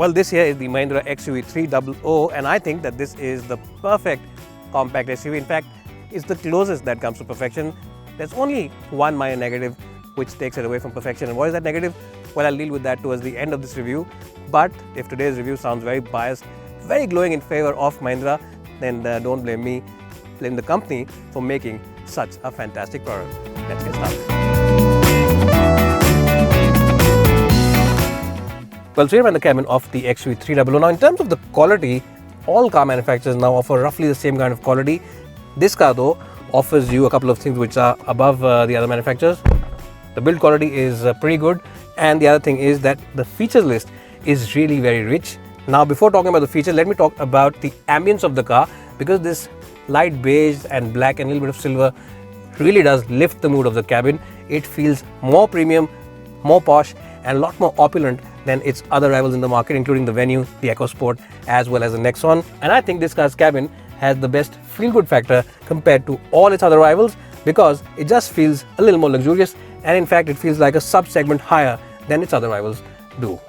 Well, this here is the Mahindra XUV300 and I think that this is the perfect compact SUV. In fact, it's the closest that comes to perfection. There's only one minor negative which takes it away from perfection. And what is that negative? Well, I'll deal with that towards the end of this review. But if today's review sounds very biased, very glowing in favor of Mahindra, then don't blame me, blame the company for making such a fantastic product. Let's get started. Well, so here I'm in the cabin of the XUV300. Now, in terms of the quality, all car manufacturers now offer roughly the same kind of quality. This car, though, offers you a couple of things which are above the other manufacturers. The build quality is pretty good, and the other thing is that the features list is really very rich. Now, before talking about the features, let me talk about the ambience of the car, because this light beige and black and a little bit of silver really does lift the mood of the cabin. It feels more premium, more posh, and a lot more opulent than its other rivals in the market, including the Venue, the EcoSport, as well as the Nexon. And I think this car's cabin has the best feel-good factor compared to all its other rivals, because it just feels a little more luxurious, and in fact it feels like a sub-segment higher than its other rivals do.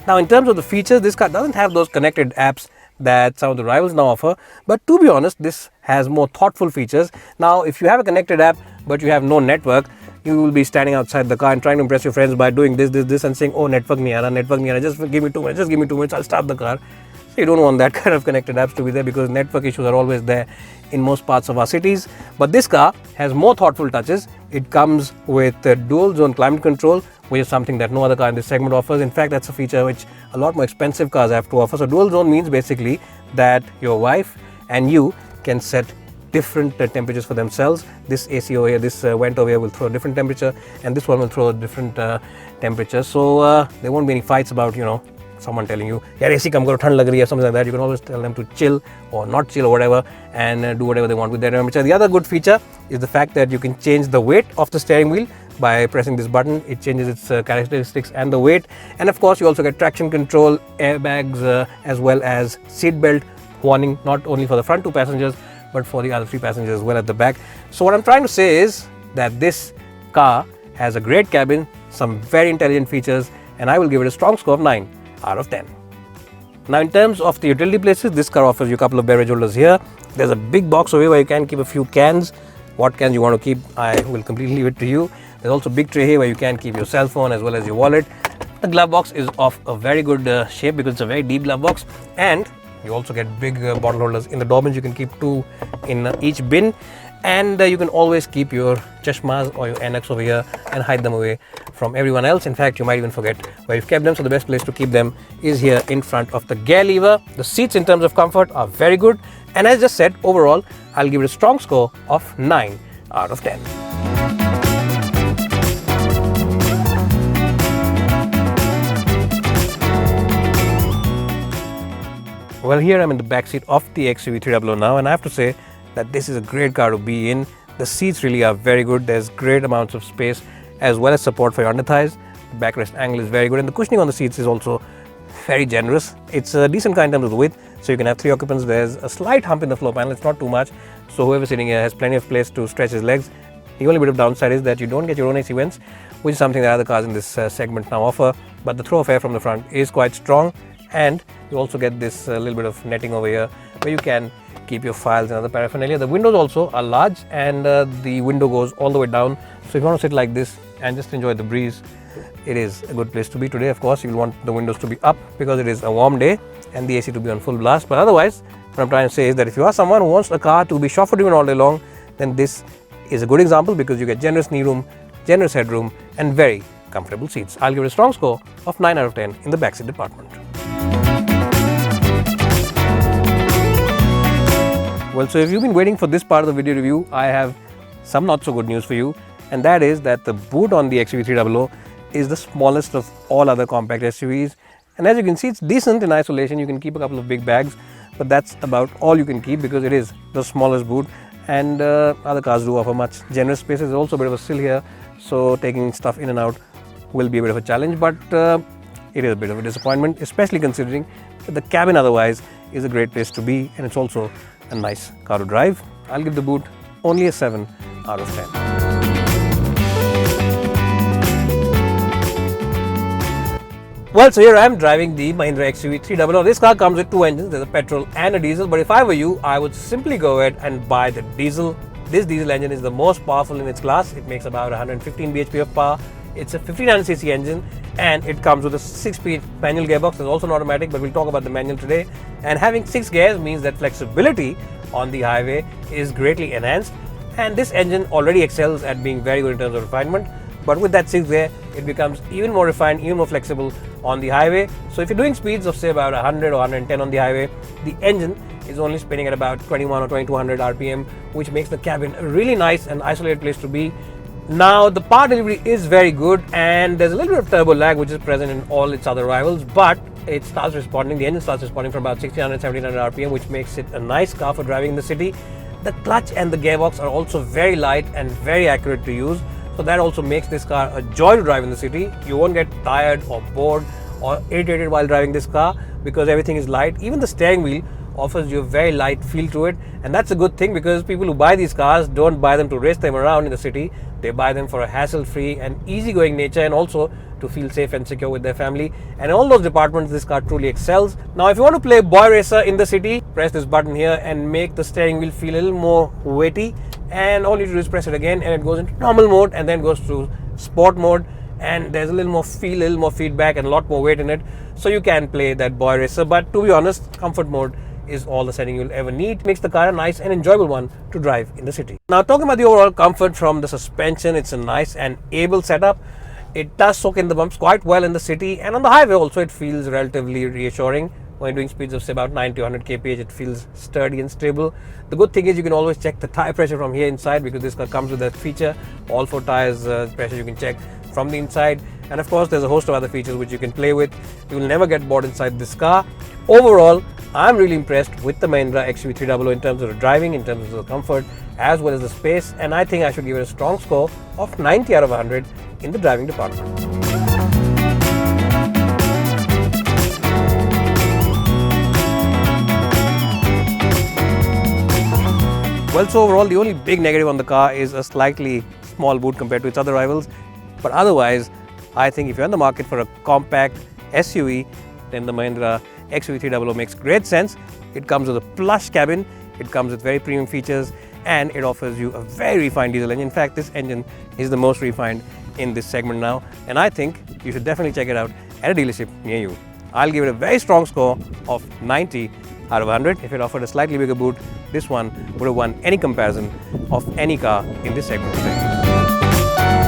Now, in terms of the features, this car doesn't have those connected apps that some of the rivals now offer, but to be honest, this has more thoughtful features. Now, if you have a connected app but you have no network, you will be standing outside the car and trying to impress your friends by doing this and saying, oh, network nahi aa raha, just give me 2 minutes, just give me 2 minutes, I'll start the car. So you don't want that kind of connected apps to be there, because network issues are always there in most parts of our cities. But this car has more thoughtful touches. It comes with dual zone climate control, which is something that no other car in this segment offers. In fact, that's a feature which a lot more expensive cars have to offer. So dual zone means basically that your wife and you can set different temperatures for themselves. This AC over here, this vent over here will throw a different temperature, and this one will throw a different temperature. So there won't be any fights about, someone telling you, yeah, AC kam karo, thand lag rahi hai, something like that. You can always tell them to chill or not chill or whatever, and do whatever they want with their temperature. The other good feature is the fact that you can change the weight of the steering wheel by pressing this button. It changes its characteristics and the weight. And of course, you also get traction control, airbags, as well as seat belt warning, not only for the front 2 passengers, but for the other 3 passengers as well at the back. So what I'm trying to say is that this car has a great cabin, some very intelligent features, and I will give it a strong score of 9 out of 10. Now, in terms of the utility places, this car offers you a couple of beverage holders here. There's a big box over here where you can keep a few cans. What cans you want to keep, I will completely leave it to you. There's also a big tray here where you can keep your cell phone as well as your wallet. The glove box is of a very good shape, because it's a very deep glove box, and you also get big bottle holders in the door bins. You can keep 2 in each bin, and you can always keep your chashmas or your NX over here and hide them away from everyone else. In fact, you might even forget where you've kept them, so the best place to keep them is here in front of the gear lever. The seats in terms of comfort are very good, and as I just said, overall I'll give it a strong score of 9 out of 10. Well, here I'm in the back seat of the XUV300 now, and I have to say that this is a great car to be in. The seats really are very good. There's great amounts of space as well as support for your under thighs. The backrest angle is very good, and the cushioning on the seats is also very generous. It's a decent car in terms of the width, so you can have 3 occupants. There's a slight hump in the floor panel, it's not too much, so whoever's sitting here has plenty of place to stretch his legs. The only bit of downside is that you don't get your own AC vents, which is something that other cars in this segment now offer, but the throw of air from the front is quite strong, and you also get this little bit of netting over here where you can keep your files and other paraphernalia. The windows also are large, and the window goes all the way down, so if you want to sit like this and just enjoy the breeze, it is a good place to be. Today, of course, you'll want the windows to be up because it is a warm day and the AC to be on full blast, but otherwise what I'm trying to say is that if you are someone who wants a car to be chauffeured even all day long, then this is a good example, because you get generous knee room, generous headroom, and very comfortable seats. I'll give it a strong score of 9 out of 10 in the backseat department. Well, so if you've been waiting for this part of the video review, I have some not so good news for you, and that is that the boot on the XUV300 is the smallest of all other compact SUVs, and as you can see, it's decent in isolation. You can keep a couple of big bags, but that's about all you can keep because it is the smallest boot, and other cars do offer much generous spaces. There's also a bit of a sill here, so taking stuff in and out will be a bit of a challenge, but it is a bit of a disappointment, especially considering that the cabin otherwise is a great place to be, and it's also a nice car to drive. I'll give the boot only a 7 out of 10. Well, so here I am driving the Mahindra XUV300. This car comes with two engines, there's a petrol and a diesel, but if I were you, I would simply go ahead and buy the diesel. This diesel engine is the most powerful in its class. It makes about 115 bhp of power. It's a 1500cc engine and it comes with a 6-speed manual gearbox. There's also an automatic, but we'll talk about the manual today. And having 6 gears means that flexibility on the highway is greatly enhanced. And this engine already excels at being very good in terms of refinement. But with that 6th gear, it becomes even more refined, even more flexible on the highway. So if you're doing speeds of say about 100 or 110 on the highway, the engine is only spinning at about 21 or 2200 RPM, which makes the cabin a really nice and isolated place to be. Now the power delivery is very good and there's a little bit of turbo lag which is present in all its other rivals, but it starts responding, the engine starts responding from about 1600, 1700 RPM, which makes it a nice car for driving in the city. The clutch and the gearbox are also very light and very accurate to use. So that also makes this car a joy to drive in the city. You won't get tired or bored or irritated while driving this car because everything is light. Even the steering wheel offers you a very light feel to it, and that's a good thing because people who buy these cars don't buy them to race them around in the city. They buy them for a hassle-free and easygoing nature and also to feel safe and secure with their family. And in all those departments, this car truly excels. Now, if you want to play boy racer in the city, press this button here and make the steering wheel feel a little more weighty. And all you do is press it again and it goes into normal mode and then goes to sport mode, and there's a little more feel, a little more feedback and a lot more weight in it. So you can play that boy racer, but to be honest, comfort mode is all the setting you'll ever need. It makes the car a nice and enjoyable one to drive in the city. Now, talking about the overall comfort from the suspension, it's a nice and able setup. It does soak in the bumps quite well in the city, and on the highway also it feels relatively reassuring. When doing speeds of say about 90 to 100 kph, it feels sturdy and stable. The good thing is you can always check the tire pressure from here inside because this car comes with that feature. All 4 tires pressure you can check from the inside, and of course there's a host of other features which you can play with. You will never get bored inside this car. Overall, I'm really impressed with the Mahindra XUV300 in terms of the driving, in terms of the comfort, as well as the space, and I think I should give it a strong score of 90 out of 100 in the driving department. Well, so overall, the only big negative on the car is a slightly small boot compared to its other rivals, but otherwise, I think if you're in the market for a compact SUV, then the Mahindra XUV300 makes great sense. It comes with a plush cabin, it comes with very premium features, and it offers you a very refined diesel engine. In fact, this engine is the most refined in this segment now, and I think you should definitely check it out at a dealership near you. I'll give it a very strong score of 90 out of 100. If it offered a slightly bigger boot, this one would have won any comparison of any car in this segment today.